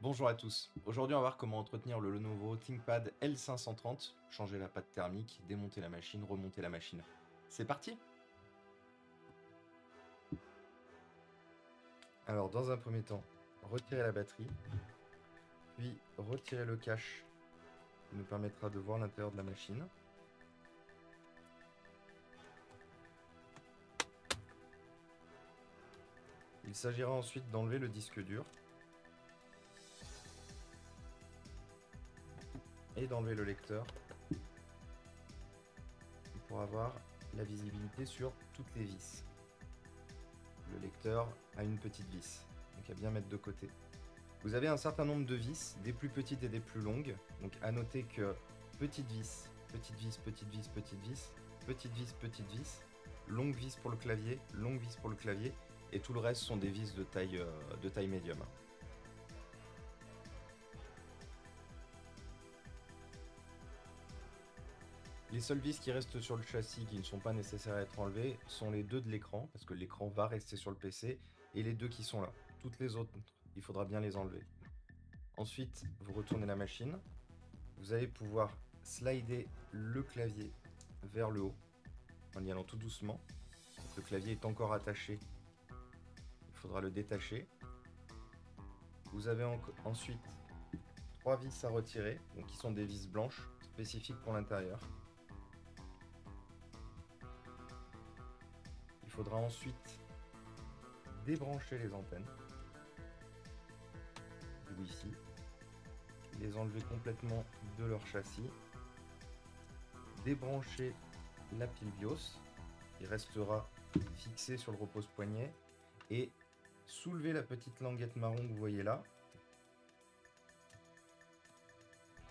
Bonjour à tous. Aujourd'hui, on va voir comment entretenir le Lenovo ThinkPad L530, changer la pâte thermique, démonter la machine, remonter la machine. C'est parti. Alors, dans un premier temps, retirer la batterie, puis retirer le cache qui nous permettra de voir l'intérieur de la machine. Il s'agira ensuite d'enlever le disque dur et d'enlever le lecteur pour avoir la visibilité sur toutes les vis. Le lecteur a une petite vis, donc à bien mettre de côté. Vous avez un certain nombre de vis, des plus petites et des plus longues. Donc à noter que petite vis, petite vis, petite vis, petite vis, petite vis, petite vis, longue vis pour le clavier, longue vis pour le clavier, et tout le reste sont des vis de taille médium. Les seules vis qui restent sur le châssis qui ne sont pas nécessaires à être enlevées sont les deux de l'écran, parce que l'écran va rester sur le PC, et les deux qui sont là. Toutes les autres, il faudra bien les enlever. Ensuite, vous retournez la machine. Vous allez pouvoir slider le clavier vers le haut en y allant tout doucement. Le clavier est encore attaché, il faudra le détacher. Vous avez ensuite trois vis à retirer, donc qui sont des vis blanches spécifiques pour l'intérieur. Il faudra ensuite débrancher les antennes du Wi-Fi, les enlever complètement de leur châssis, débrancher la pile BIOS, qui restera fixée sur le repose-poignet, et soulever la petite languette marron que vous voyez là,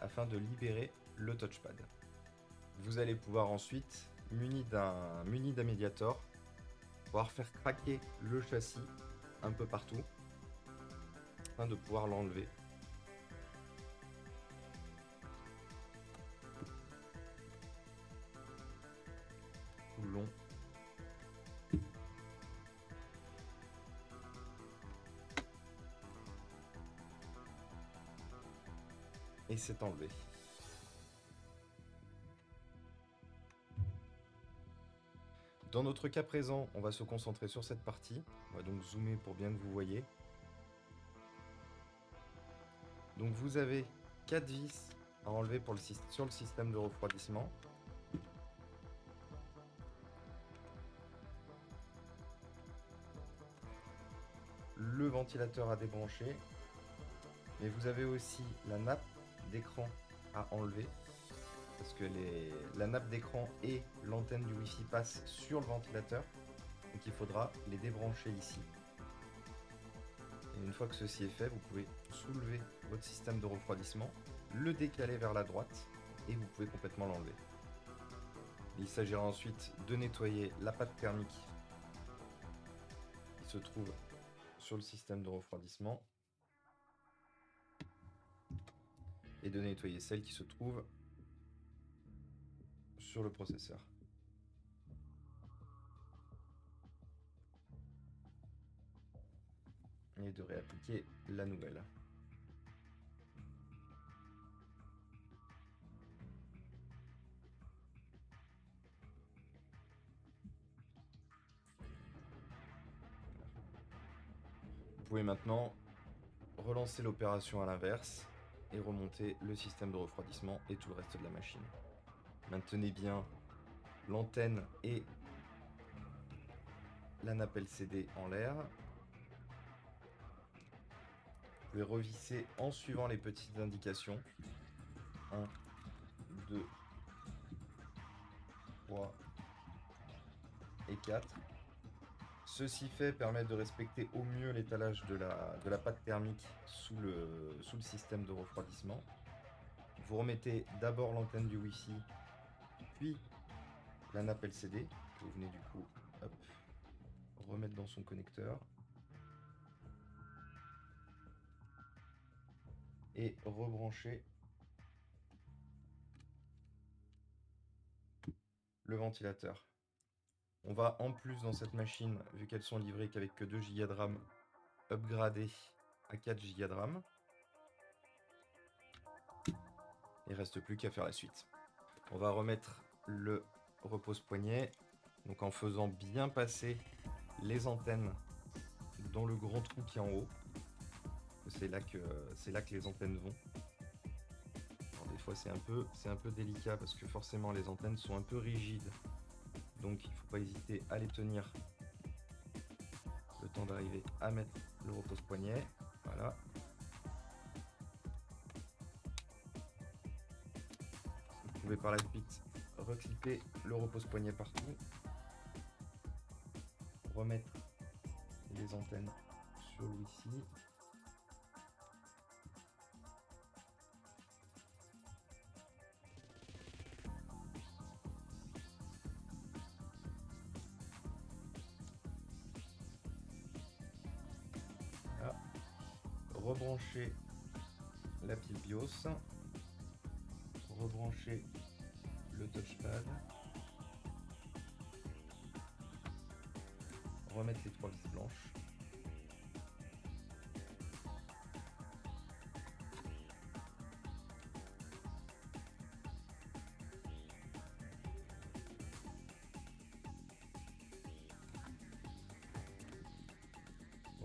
afin de libérer le touchpad. Vous allez pouvoir ensuite, muni d'un médiator, pouvoir faire craquer le châssis un peu partout, afin de pouvoir l'enlever. Tout le long. Et c'est enlevé. Dans notre cas présent, on va se concentrer sur cette partie. On va donc zoomer pour bien que vous voyez. Donc vous avez 4 vis à enlever sur le système de refroidissement. Le ventilateur à débrancher. Mais vous avez aussi la nappe d'écran à enlever. Parce que la nappe d'écran et l'antenne du Wi-Fi passent sur le ventilateur. Donc il faudra les débrancher ici. Et une fois que ceci est fait, vous pouvez soulever votre système de refroidissement, le décaler vers la droite et vous pouvez complètement l'enlever. Il s'agira ensuite de nettoyer la pâte thermique qui se trouve sur le système de refroidissement et de nettoyer celle qui se trouve sur le processeur. Et de réappliquer la nouvelle. Vous pouvez maintenant relancer l'opération à l'inverse et remonter le système de refroidissement et tout le reste de la machine. Maintenez bien l'antenne et la nappe LCD en l'air. Vous pouvez revisser en suivant les petites indications. 1, 2, 3 et 4. Ceci fait permet de respecter au mieux l'étalage de la pâte thermique sous le système de refroidissement. Vous remettez d'abord l'antenne du Wi-Fi, puis la nappe LCD, que vous venez du coup remettre dans son connecteur. Et rebrancher le ventilateur. On va en plus dans cette machine, vu qu'elles sont livrées qu'avec que 2 Go de RAM, upgrader à 4 Go de RAM. Il reste plus qu'à faire la suite. On va remettre le repose-poignet, donc en faisant bien passer les antennes dans le grand trou qui est en haut. C'est là que les antennes vont. Alors des fois c'est un peu délicat parce que forcément les antennes sont un peu rigides. Donc il ne faut pas hésiter à les tenir le temps d'arriver à mettre le repose-poignet. Voilà. Vous pouvez par la suite reclipper le repose-poignet partout. Remettre les antennes sur lui-ci. Là. Rebrancher la pile BIOS. Rebrancher le touchpad. Remettre les 3 vis blanches.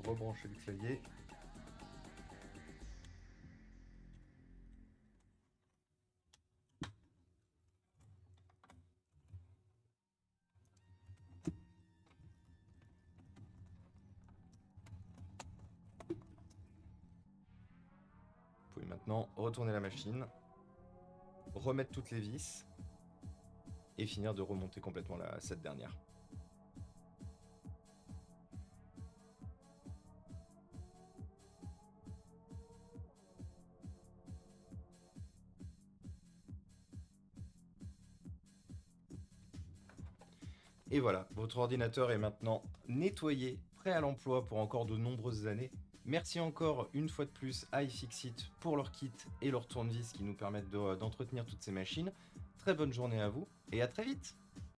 Rebrancher le clavier. Vous pouvez maintenant retourner la machine, remettre toutes les vis et finir de remonter complètement cette dernière. Et voilà, votre ordinateur est maintenant nettoyé, prêt à l'emploi pour encore de nombreuses années. Merci encore une fois de plus à iFixit pour leur kit et leur tournevis qui nous permettent d'entretenir toutes ces machines. Très bonne journée à vous et à très vite!